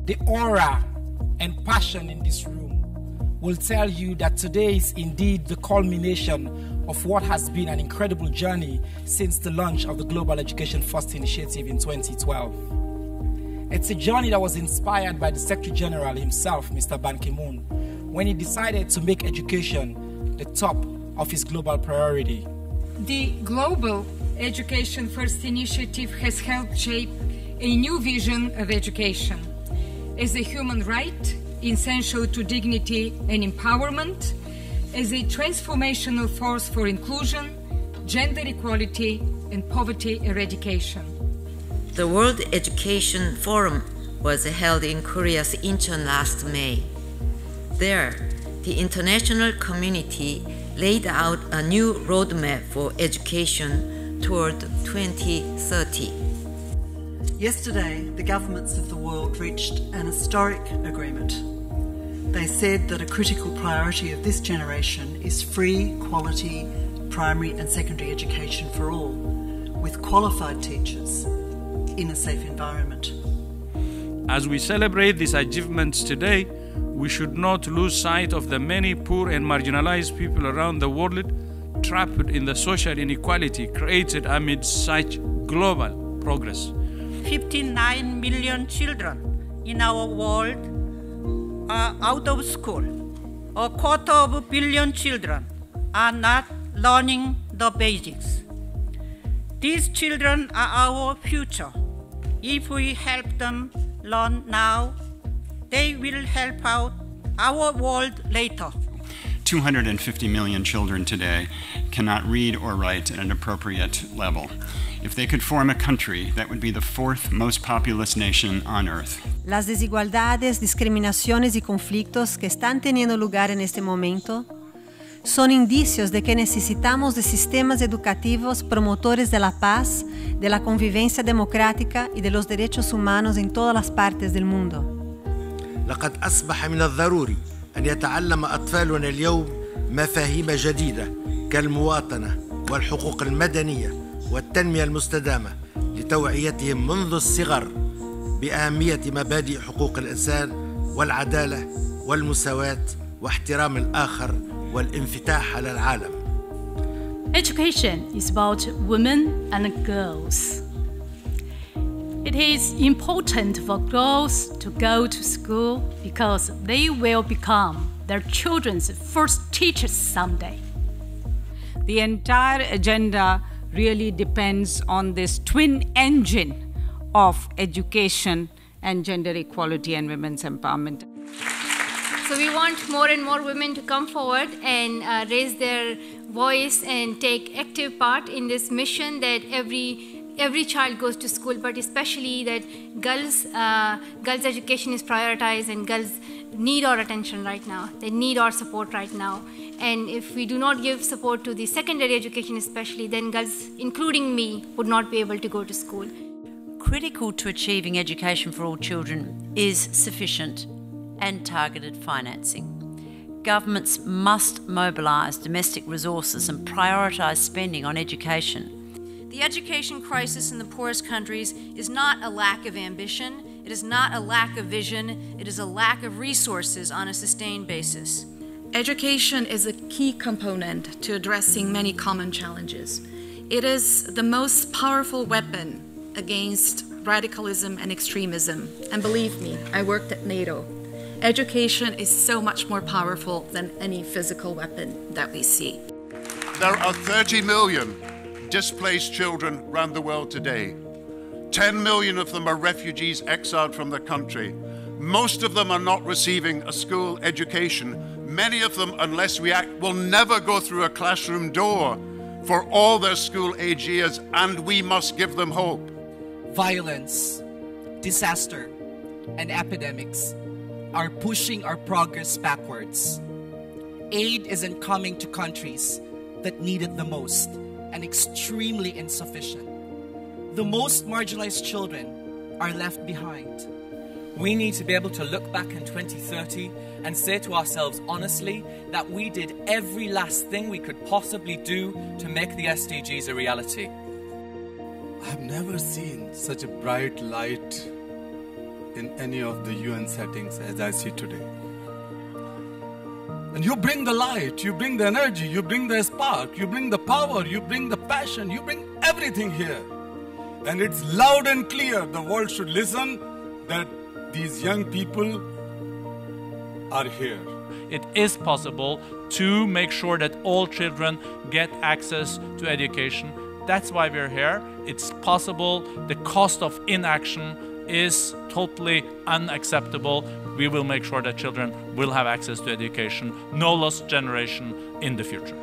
The aura and passion in this room will tell you that today is indeed the culmination of what has been an incredible journey since the launch of the Global Education First Initiative in 2012. It's a journey that was inspired by the Secretary General himself, Mr. Ban Ki-moon, when he decided to make education the top of his global priority. The Global Education First Initiative has helped shape a new vision of education as a human right essential to dignity and empowerment, as a transformational force for inclusion, gender equality, and poverty eradication. The World Education Forum was held in Korea's Incheon last May. There, the international community laid out a new roadmap for education toward 2030. Yesterday, the governments of the world reached an historic agreement. They said that a critical priority of this generation is free, quality, primary and secondary education for all, with qualified teachers in a safe environment. As we celebrate these achievements today, we should not lose sight of the many poor and marginalized people around the world trapped in the social inequality created amid such global progress. 59 million children in our world are out of school. 250 million children are not learning the basics. These children are our future. If we help them learn now, they will help out our world later. 250 million children today cannot read or write at an appropriate level. If they could form a country, that would be the fourth most populous nation on earth. Las desigualdades, discriminaciones y conflictos que están teniendo lugar en este momento son indicios de que necesitamos de sistemas educativos promotores de la paz, de la convivencia democrática y de los derechos humanos en todas las partes del mundo. لقد أصبح من الضروري أن يتعلم أطفالنا اليوم مفاهيم جديدة كالمواطنة والحقوق المدنية والتنمية المستدامة لتوعيتهم منذ الصغر بأهمية مبادئ حقوق الإنسان والعدالة والمساواة واحترام الآخر والانفتاح على العالم. Education is about women and girls. It is important for girls to go to school because they will become their children's first teachers someday. The entire agenda really depends on this twin engine of education and gender equality and women's empowerment. So we want more and more women to come forward and raise their voice and take active part in this mission that every child goes to school, but especially that girls' education is prioritized, and girls need our attention right now. They need our support right now. And if we do not give support to the secondary education especially, then girls, including me, would not be able to go to school. Critical to achieving education for all children is sufficient and targeted financing. Governments must mobilise domestic resources and prioritise spending on education. The education crisis in the poorest countries is not a lack of ambition, it is not a lack of vision, it is a lack of resources on a sustained basis. Education is a key component to addressing many common challenges. It is the most powerful weapon against radicalism and extremism. And believe me, I worked at NATO. Education is so much more powerful than any physical weapon that we see. There are 30 million displaced children around the world today. 10 million of them are refugees exiled from their country. Most of them are not receiving a school education. Many of them, unless we act, will never go through a classroom door for all their school-age years, and we must give them hope. Violence, disaster, and epidemics are pushing our progress backwards. Aid isn't coming to countries that need it the most, and extremely insufficient. The most marginalized children are left behind. We need to be able to look back in 2030 and say to ourselves honestly that we did every last thing we could possibly do to make the SDGs a reality. I've never seen such a bright light in any of the UN settings as I see today. And you bring the light, you bring the energy, you bring the spark, you bring the power, you bring the passion, you bring everything here. And it's loud and clear. The world should listen that these young people are here. It is possible to make sure that all children get access to education. That's why we're here. It's possible. The cost of inaction is totally unacceptable. We will make sure that children will have access to education. No lost generation in the future.